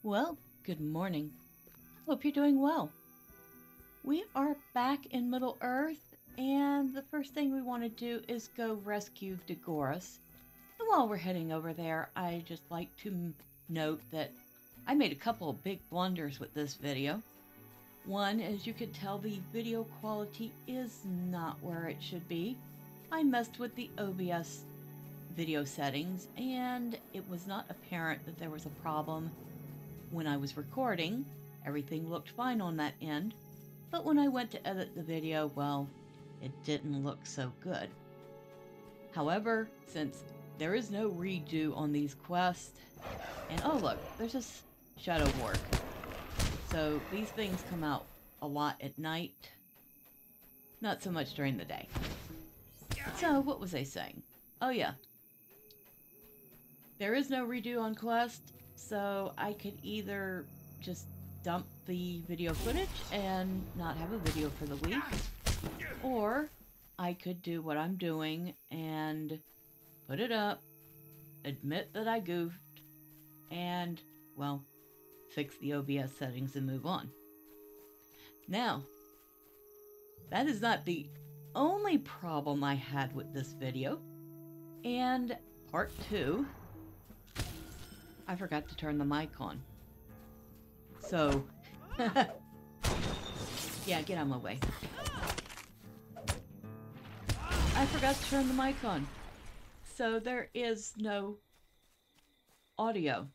Well, good morning. Hope you're doing well. We are back in Middle Earth, and the first thing we want to do is go rescue Dagoras. And while we're heading over there, I just like to note that I made a couple of big blunders with this video. One, as you can tell, the video quality is not where it should be. I messed with the OBS video settings, and it was not apparent that there was a problem when I was recording. Everything looked fine on that end, but when I went to edit the video, well, it didn't look so good. However, since there is no redo on these quests, and oh look, there's a shadow ward. So these things come out a lot at night, not so much during the day. So what was I saying? Oh yeah, there is no redo on quest, so I could either just dump the video footage and not have a video for the week, or I could do what I'm doing and put it up, admit that I goofed, and, well, fix the OBS settings and move on. Now, that is not the only problem I had with this video, and part 2, I forgot to turn the mic on. So, yeah, get out of my way. I forgot to turn the mic on. So there is no audio.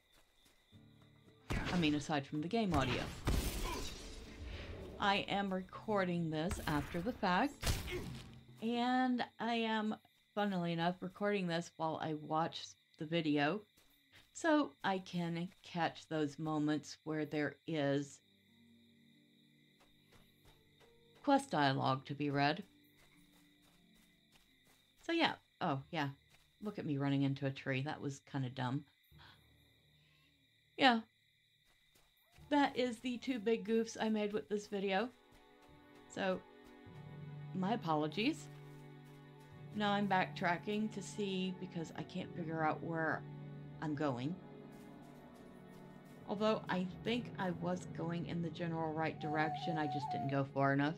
I mean, aside from the game audio. I am recording this after the fact, and I am, funnily enough, recording this while I watch the video, so I can catch those moments where there is quest dialogue to be read. So yeah, oh yeah, look at me running into a tree. That was kind of dumb. Yeah, that is the 2 big goofs I made with this video. So, my apologies. Now I'm backtracking to see, because I can't figure out where I'm going. Although I think I was going in the general right direction, I just didn't go far enough.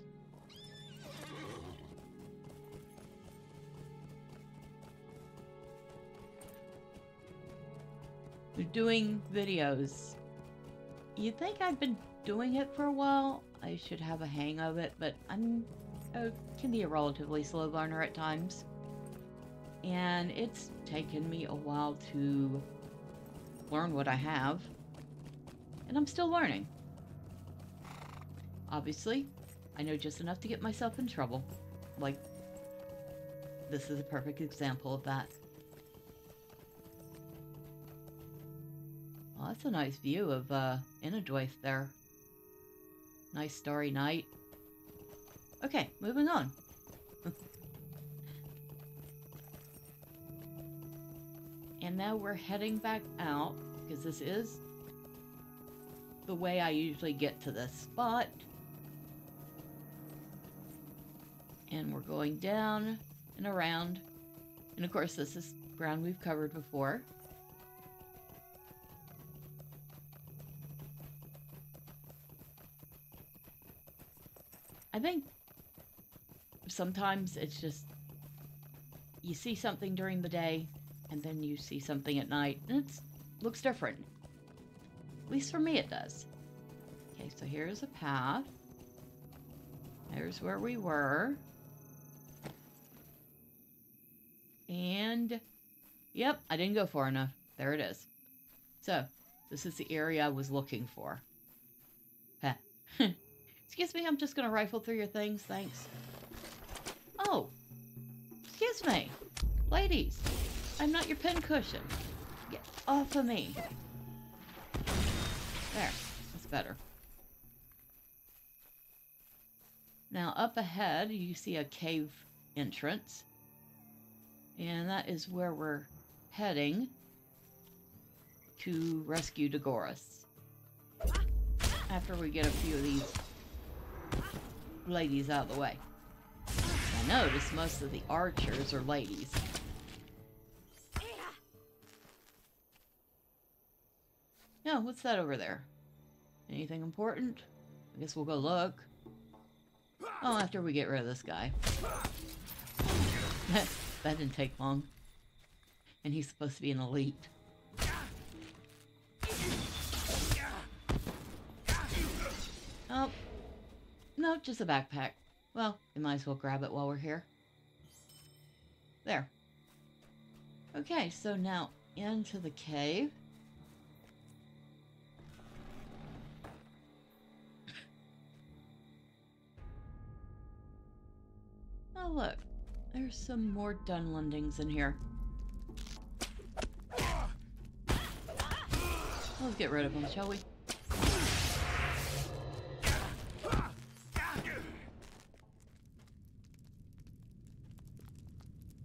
Doing videos. You'd think I've been doing it for a while. I should have a hang of it, but can be a relatively slow learner at times. And it's taken me a while to learn what I have. And I'm still learning. Obviously, I know just enough to get myself in trouble. Like, this is a perfect example of that. Well, that's a nice view of Inadwaith there. Nice starry night. Okay, moving on. And now we're heading back out, because this is the way I usually get to this spot. And we're going down and around. And of course, this is ground we've covered before. I think sometimes it's just you see something during the day and then you see something at night and it looks different. At least for me it does. Okay, so here's a path. There's where we were. And yep, I didn't go far enough. There it is. So this is the area I was looking for. Heh. Excuse me, I'm just gonna rifle through your things, thanks. Oh, excuse me. Ladies, I'm not your pincushion. Get off of me. There, that's better. Now up ahead, you see a cave entrance. And that is where we're heading to rescue Dagoras. After we get a few of these ladies out of the way. I notice most of the archers are ladies. Yeah, what's that over there? Anything important? I guess we'll go look. Oh, after we get rid of this guy. That didn't take long. And he's supposed to be an elite. Oh. No, just a backpack. Well, we might as well grab it while we're here. There. Okay, so now into the cave. Oh, look. There's some more Dunlendings in here. Let's get rid of them, shall we?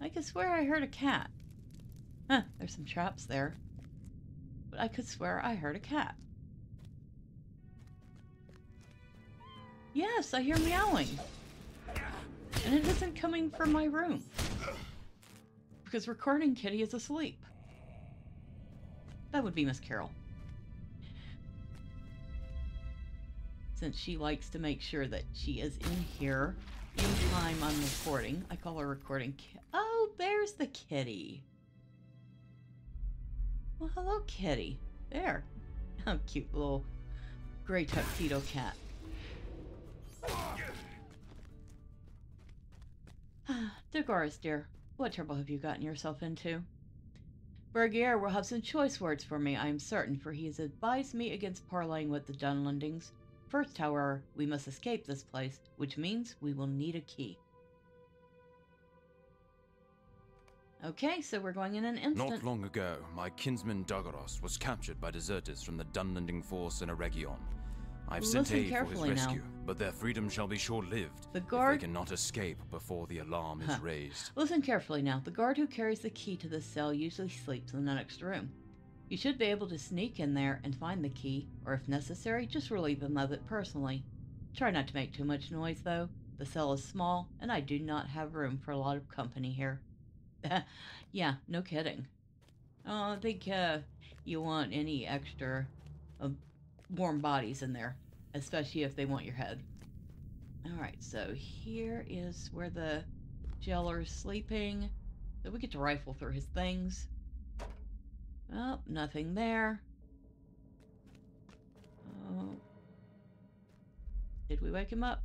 I could swear I heard a cat. Huh, there's some traps there. But I could swear I heard a cat. Yes, I hear meowing. And it isn't coming from my room. Because Recording Kitty is asleep. That would be Miss Carol. Since she likes to make sure that she is in here in time I'm recording. I call her Recording Kitty. Oh, there's the kitty. Well, hello, kitty. There. Oh, cute little gray tuxedo cat. Dagoras, dear, what trouble have you gotten yourself into? Bergier will have some choice words for me, I am certain, for he has advised me against parleying with the Dunlendings. First, however, we must escape this place, which means we will need a key. Okay, so we're going in an instant. Not long ago, my kinsman Dagoras was captured by deserters from the Dunlending force in a region. I've sent aid for his rescue, but their freedom shall be short-lived if they cannot escape before the alarm is raised. Listen carefully now. The guard who carries the key to this cell usually sleeps in the next room. You should be able to sneak in there and find the key, or if necessary, just relieve him of it personally. Try not to make too much noise, though. The cell is small, and I do not have room for a lot of company here. Yeah, no kidding. I don't think you want any extra warm bodies in there, especially if they want your head. Alright, so here is where the jailer is sleeping. So we get to rifle through his things. Oh, nothing there. Oh. Did we wake him up?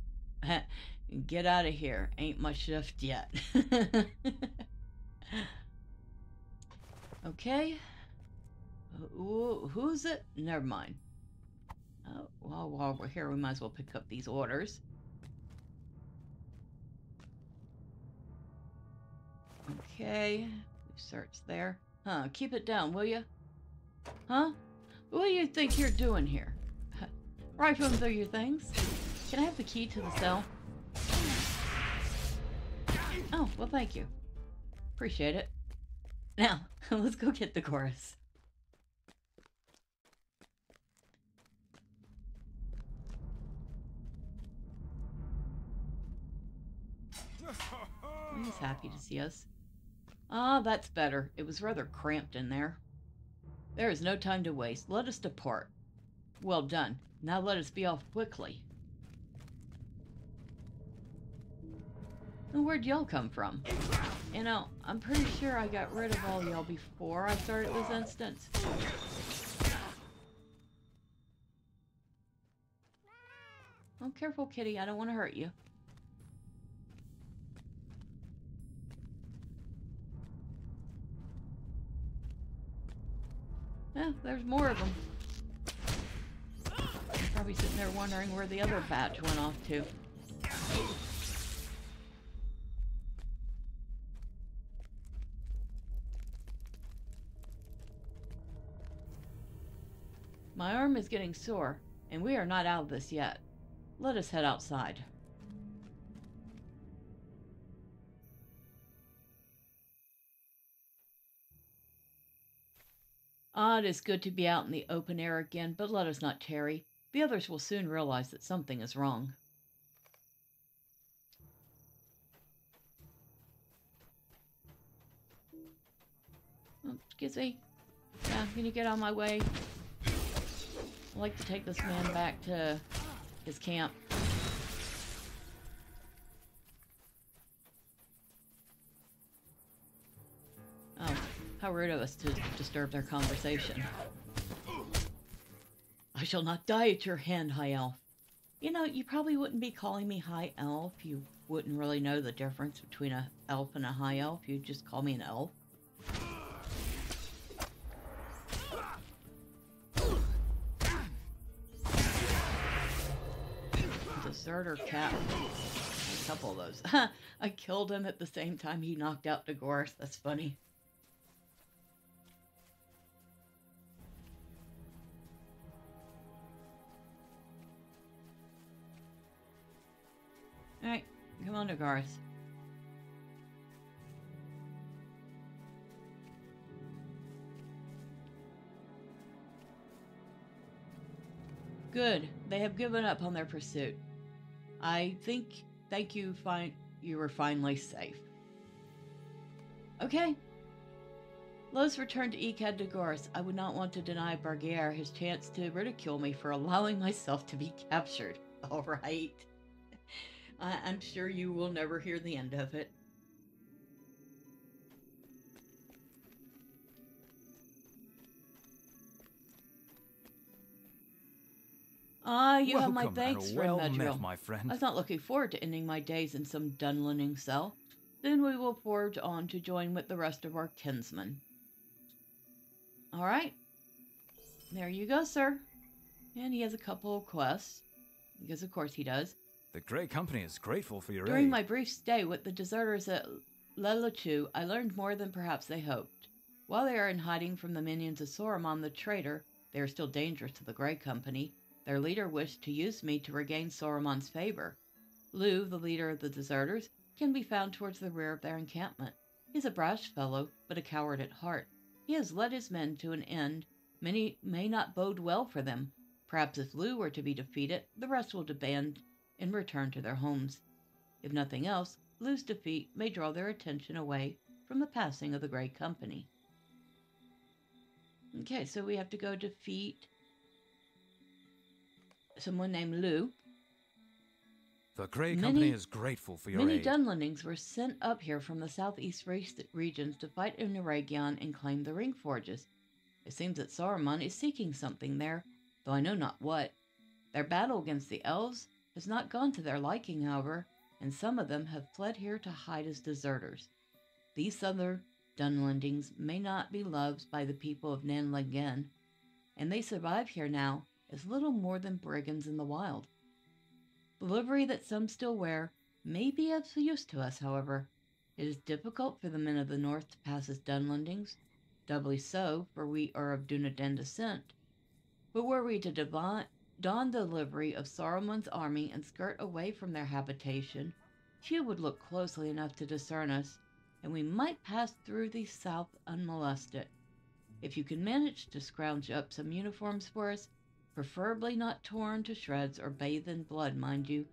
Get out of here. Ain't my shift yet. Okay. Who's it? Never mind. Well, while we're here, we might as well pick up these orders. Okay. We searched there. Huh, keep it down, will you? Huh? What do you think you're doing here? Rifling through your things? Can I have the key to the cell? Oh, well, thank you. Appreciate it. Now, let's go get the chorus. He's happy to see us. Ah, that's better. It was rather cramped in there. There is no time to waste. Let us depart. Well done. Now let us be off quickly. Where'd y'all come from? You know, I'm pretty sure I got rid of all y'all before I started this instance. Oh, careful, kitty. I don't want to hurt you. Yeah, there's more of them. You're probably sitting there wondering where the other batch went off to. My arm is getting sore, and we are not out of this yet. Let us head outside. Ah, it is good to be out in the open air again, but let us not tarry. The others will soon realize that something is wrong. Oh, excuse me. Yeah, can you get out of my way? I'd like to take this man back to his camp. Oh, how rude of us to disturb their conversation. I shall not die at your hand, High Elf. You know, you probably wouldn't be calling me High Elf. You wouldn't really know the difference between an elf and a High Elf. You'd just call me an elf. Deserter cat. A couple of those. I killed him at the same time he knocked out Dagoras. That's funny. Alright, come on, Dagoras. Good. They have given up on their pursuit. Thank you, you were finally safe. Okay. Let's return to Ecad Dagoras. I would not want to deny Bargier his chance to ridicule me for allowing myself to be captured. Alright. I'm sure you will never hear the end of it. You have my thanks, friend Medriel. My friend. I was not looking forward to ending my days in some Dunlending cell. Then we will forge on to join with the rest of our kinsmen. Alright. There you go, sir. And he has a couple of quests. Because of course he does. The Grey Company is grateful for your aid. During my brief stay with the deserters at LOTRO, I learned more than perhaps they hoped. While they are in hiding from the minions of Saruman the traitor, they are still dangerous to the Grey Company. Their leader wished to use me to regain Saruman's favor. Lu, the leader of the deserters, can be found towards the rear of their encampment. He's a brash fellow, but a coward at heart. He has led his men to an end. Many may not bode well for them. Perhaps if Lu were to be defeated, the rest will disband and return to their homes. If nothing else, Lu's defeat may draw their attention away from the passing of the Grey Company. Okay, so we have to go defeat someone named Lu. The Grey Company is grateful for your Many aid. Dunlendings were sent up here from the southeast regions to fight in Eregion and claim the ring forges. It seems that Saruman is seeking something there, though I know not what. Their battle against the elves has not gone to their liking, however, and some of them have fled here to hide as deserters. These other Dunlendings may not be loved by the people of Dunlendings, and they survive here now as little more than brigands in the wild. The livery that some still wear may be of use to us, however. It is difficult for the men of the north to pass as Dunlendings, doubly so, for we are of Dunedain descent. But were we to don the livery of Saruman's army and skirt away from their habitation, few would look closely enough to discern us, and we might pass through the south unmolested. If you can manage to scrounge up some uniforms for us, preferably not torn to shreds or bathed in blood, mind you,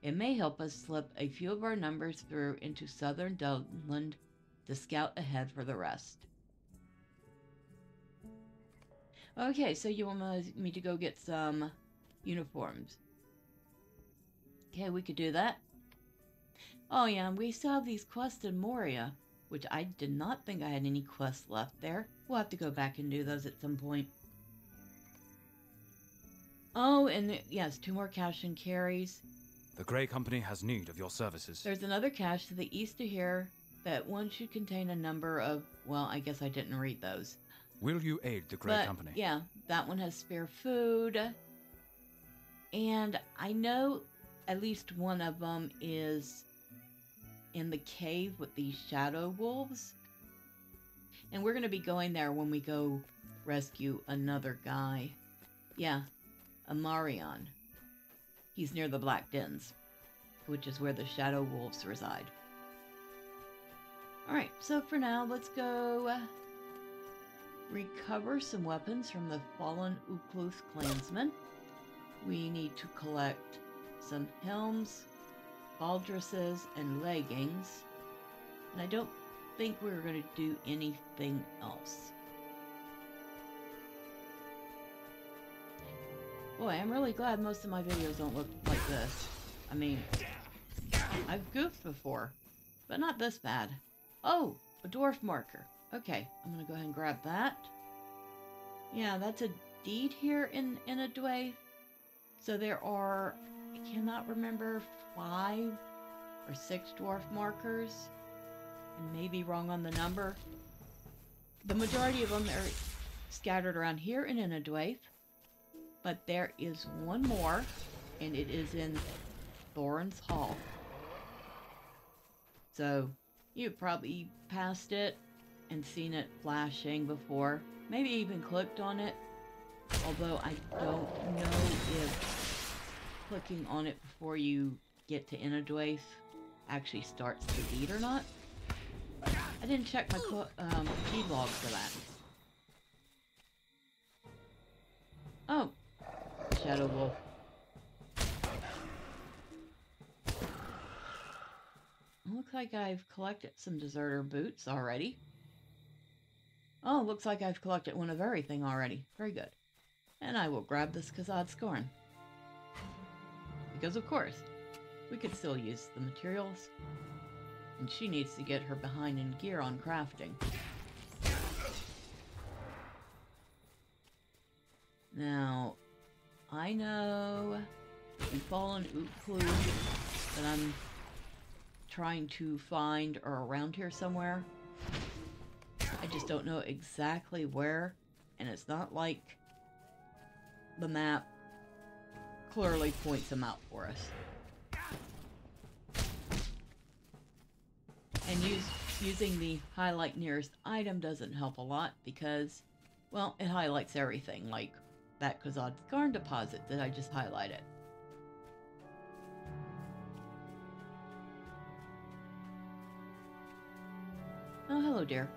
it may help us slip a few of our numbers through into southern Dunland to scout ahead for the rest. Okay, so you want me to go get some uniforms. Okay, we could do that. Oh yeah, and we still have these quests in Moria, which I did not think I had any quests left there. We'll have to go back and do those at some point. Oh, and yes, 2 more cash and carries. The Grey Company has need of your services. There's another cache to the east of here that one should contain a number of, well, I guess I didn't read those. Will you aid the Grey Company? Yeah, that one has spare food. And I know at least one of them is in the cave with these shadow wolves. And we're going to be going there when we go rescue another guy. Yeah, a Marion. He's near the Black Dens, which is where the shadow wolves reside. Alright, so for now, let's go recover some weapons from the fallen Ukluth clansmen. We need to collect some helms, baldresses, and leggings. And I don't think we're going to do anything else. Boy, I'm really glad most of my videos don't look like this. I mean, I've goofed before, but not this bad. Oh, a dwarf marker. Okay, I'm gonna go ahead and grab that. Yeah, that's a deed here in a dwaif. So there are, I cannot remember, 5 or 6 dwarf markers. I may be wrong on the number. The majority of them are scattered around here in a dwaif. But there is one more, and it is in Thorin's Hall. So you've probably passed it and seen it flashing before. Maybe even clicked on it. Although I don't know if clicking on it before you get to Inadwaif actually starts the deed or not. I didn't check my deed log for that. Oh, Shadow Wolf. Looks like I've collected some deserter boots already. Oh, looks like I've collected one of everything already. Very good. And I will grab this Kazad Scorn. Because of course, we could still use the materials. And she needs to get her behind in gear on crafting. Now, I know the fallen Utklu that I'm trying to find are around here somewhere. I just don't know exactly where, and it's not like the map clearly points them out for us. And using the highlight nearest item doesn't help a lot because, well, it highlights everything, like that Kazad Skarn deposit that I just highlighted. Oh, hello, dear.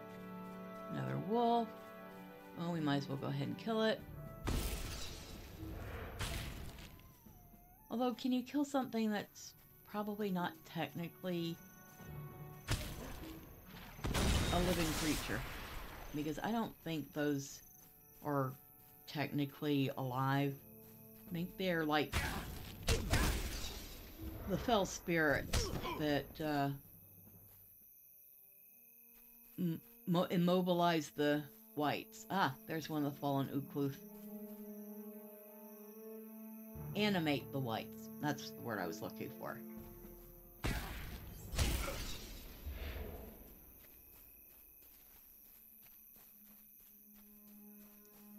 Another wolf. Well, we might as well go ahead and kill it. Although, can you kill something that's probably not technically a living creature? Because I don't think those are technically alive. I think they're like the fell spirits that immobilize the whites. Ah, there's one of the fallen Ukluth. Animate the whites. That's the word I was looking for.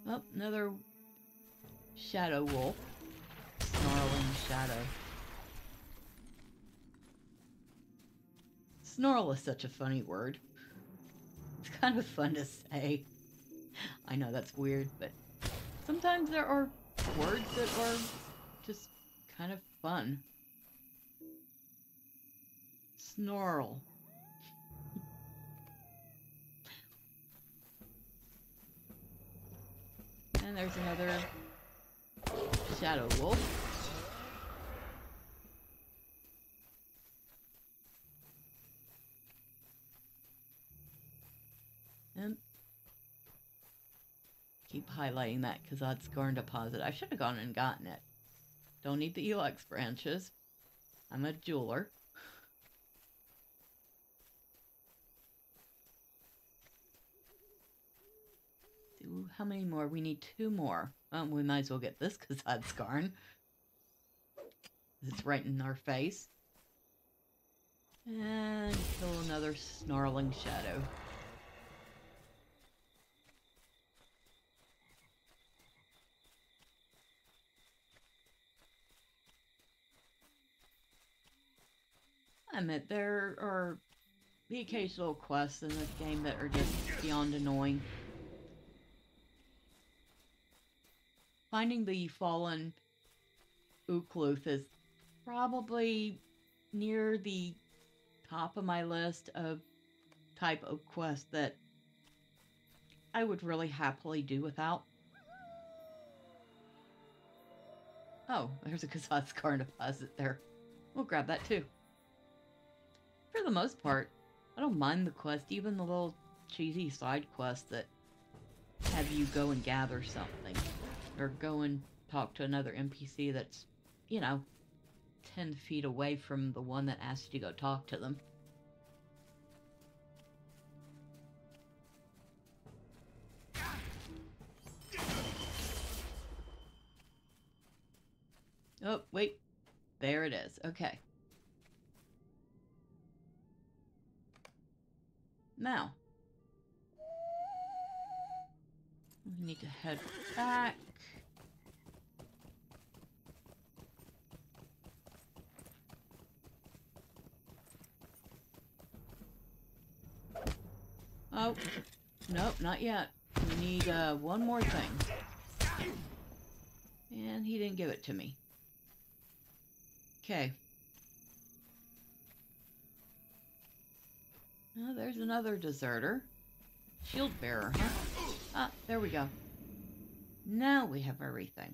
Oh, another shadow wolf. Snarling shadow. Snarl is such a funny word. It's kind of fun to say. I know that's weird, but sometimes there are words that are just kind of fun. Snarl. And there's another shadow wolf. And keep highlighting that Kazad Scorn deposit. I should have gone and gotten it. Don't need the Elex branches. I'm a jeweler. How many more? We need 2 more. We might as well get this Kazad Skarn. It's right in our face. And kill another snarling shadow. I admit, there are the occasional quests in this game that are just beyond annoying. Finding the fallen Ukluth is probably near the top of my list of type of quests that I would really happily do without. Oh, there's a Kazad Skarn deposit there. We'll grab that too. For the most part, I don't mind the quest, even the little cheesy side quests that have you go and gather something. Or go and talk to another NPC that's, you know, 10 feet away from the one that asked you to go talk to them. Oh, wait. There it is. Okay. Now, we need to head back. Oh, nope, not yet. We need one more thing. And he didn't give it to me. Okay. Oh, there's another deserter. Shield bearer, huh? Ah, there we go. Now we have everything.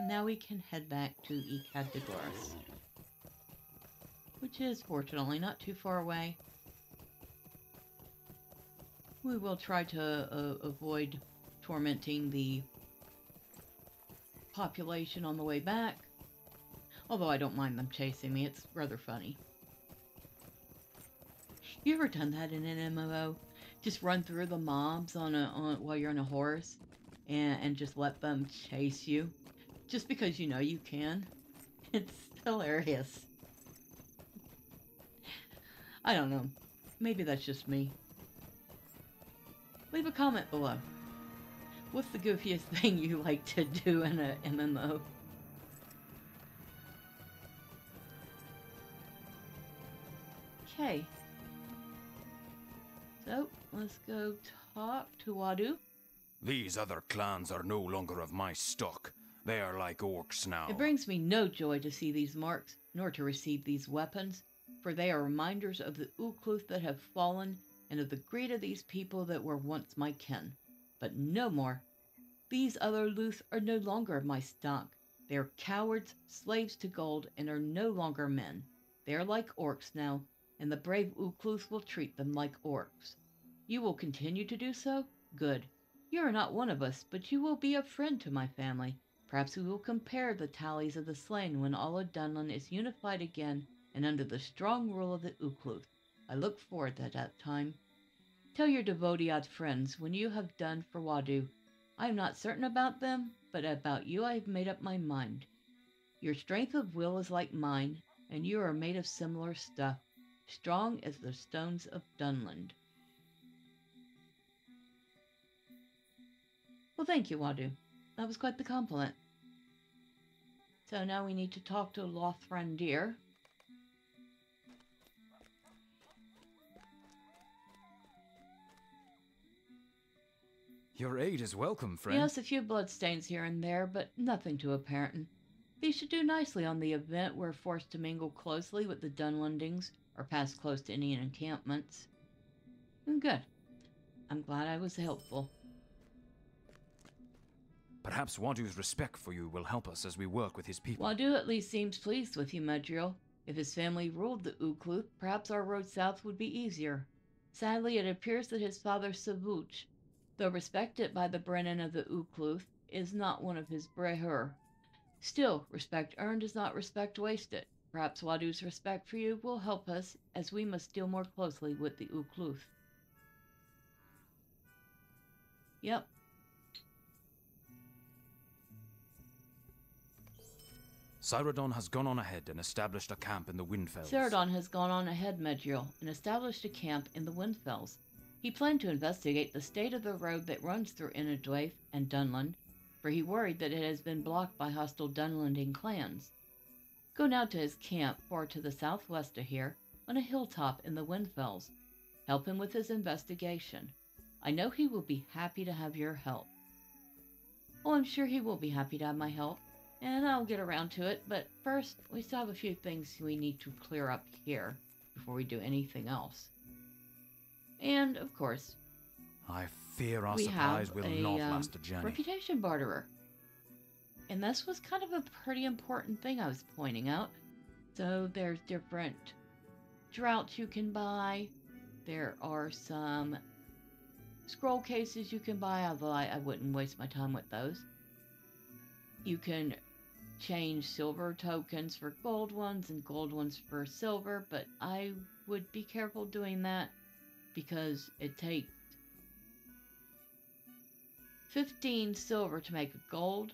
Now we can head back to Dagoras, which is fortunately not too far away. We will try to avoid tormenting the population on the way back, although I don't mind them chasing me. It's rather funny. You ever done that in an MMO? Just run through the mobs while you're on a horse and just let them chase you? Just because you know you can? It's hilarious. I don't know. Maybe that's just me. Leave a comment below. What's the goofiest thing you like to do in a MMO? Okay. So, let's go talk to Wadu. These other clans are no longer of my stock. They are like orcs now. It brings me no joy to see these marks, nor to receive these weapons, for they are reminders of the Ukluth that have fallen, and of the greed of these people that were once my kin. But no more. These other Luth are no longer of my stock. They are cowards, slaves to gold, and are no longer men. They are like orcs now, and the brave Ukluth will treat them like orcs. You will continue to do so? Good. You are not one of us, but you will be a friend to my family. Perhaps we will compare the tallies of the slain when all of Dunland is unified again and under the strong rule of the Ukluth. I look forward to that time. Tell your Devodiad friends when you have done for Wadu. I am not certain about them, but about you I have made up my mind. Your strength of will is like mine, and you are made of similar stuff, strong as the stones of Dunland. Well, thank you, Wadu. That was quite the compliment. So now we need to talk to Lothrandir. Your aid is welcome, friend. Yes, a few bloodstains here and there, but nothing too apparent. These should do nicely on the event we're forced to mingle closely with the Dunlendings, or pass close to any encampments. Good. I'm glad I was helpful. Perhaps Wadu's respect for you will help us as we work with his people. Wadu at least seems pleased with you, Medriel. If his family ruled the Ukluth, perhaps our road south would be easier. Sadly, it appears that his father Savuch, though respected by the Brennan of the Ukluth, is not one of his brehur. Still, respect earned is not respect wasted. Perhaps Wadu's respect for you will help us, as we must deal more closely with the Ukluth. Yep. Cyrodion has gone on ahead and established a camp in the Windfells. Cyrodion has gone on ahead, Medriel, and established a camp in the Windfells. He planned to investigate the state of the road that runs through Inadwaith and Dunland, for he worried that it has been blocked by hostile Dunlending clans. Go now to his camp, far to the southwest of here, on a hilltop in the Windfells. Help him with his investigation. I know he will be happy to have your help. Oh, I'm sure he will be happy to have my help, and I'll get around to it, but first, we still have a few things we need to clear up here before we do anything else. And, of course, I fear our supplies will not last a journey. Reputation barterer. And this was kind of a pretty important thing I was pointing out. So there's different droughts you can buy. There are some scroll cases you can buy, although I wouldn't waste my time with those. You can change silver tokens for gold ones and gold ones for silver, but I would be careful doing that because it takes 15 silver to make a gold,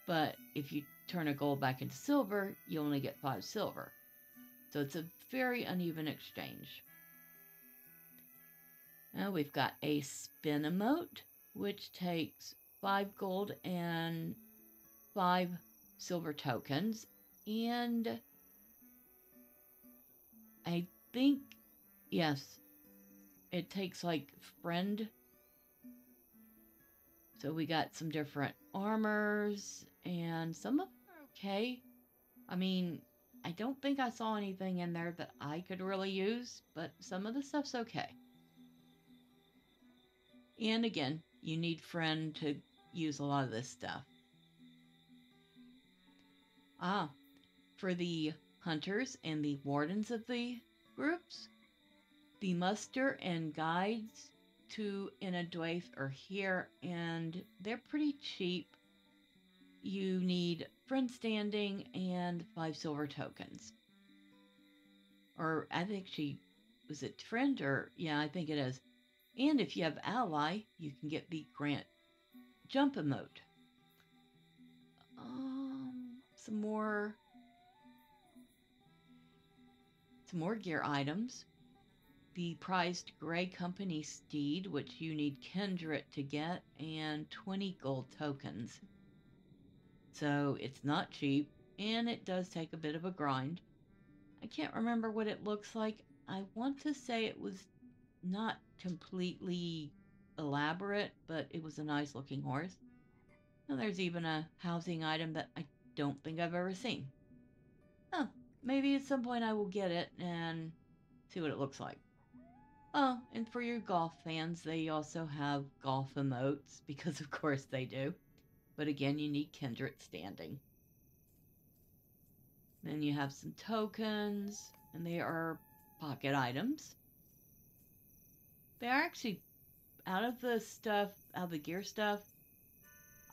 but if you turn a gold back into silver, you only get 5 silver. So it's a very uneven exchange. Now we've got a spin emote, which takes 5 gold and 5 silver tokens. And I think, yes, it takes like friend. So we got some different armors, and some of them are okay. I mean, I don't think I saw anything in there that I could really use, but some of the stuff's okay. And again, you need friend to use a lot of this stuff. For the hunters and the wardens of the groups, the muster and guides to Inadwaith are here, and they're pretty cheap. You need friend standing and 5 silver tokens. Or I think was it friend or, yeah, I think it is. And if you have ally, you can get the Grant jump emote. Some more gear items. The prized Grey Company steed, which you need Kindred to get, and 20 gold tokens. So it's not cheap, and it does take a bit of a grind. I can't remember what it looks like. I want to say it was not completely elaborate, but it was a nice looking horse. And there's even a housing item that I don't think I've ever seen. Oh, maybe at some point I will get it and see what it looks like. Oh, and for your golf fans, they also have golf emotes, because of course they do. But again, you need Kindred standing. Then you have some tokens, and they are pocket items. They are actually, out of the gear stuff,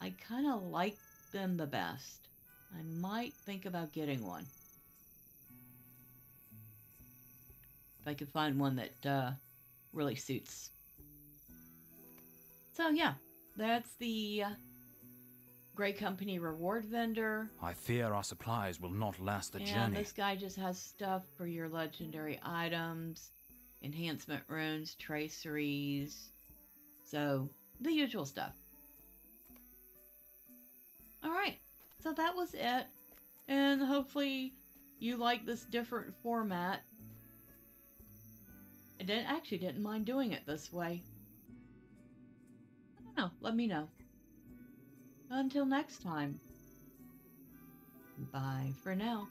I kind of like them the best. I might think about getting one. If I could find one that really suits. So yeah, that's the Grey Company reward vendor. I fear our supplies will not last the journey. And this guy just has stuff for your legendary items, enhancement runes, traceries, so the usual stuff. Alright, so that was it, and hopefully you like this different format. I didn't mind doing it this way. I don't know, let me know. Until next time, bye for now.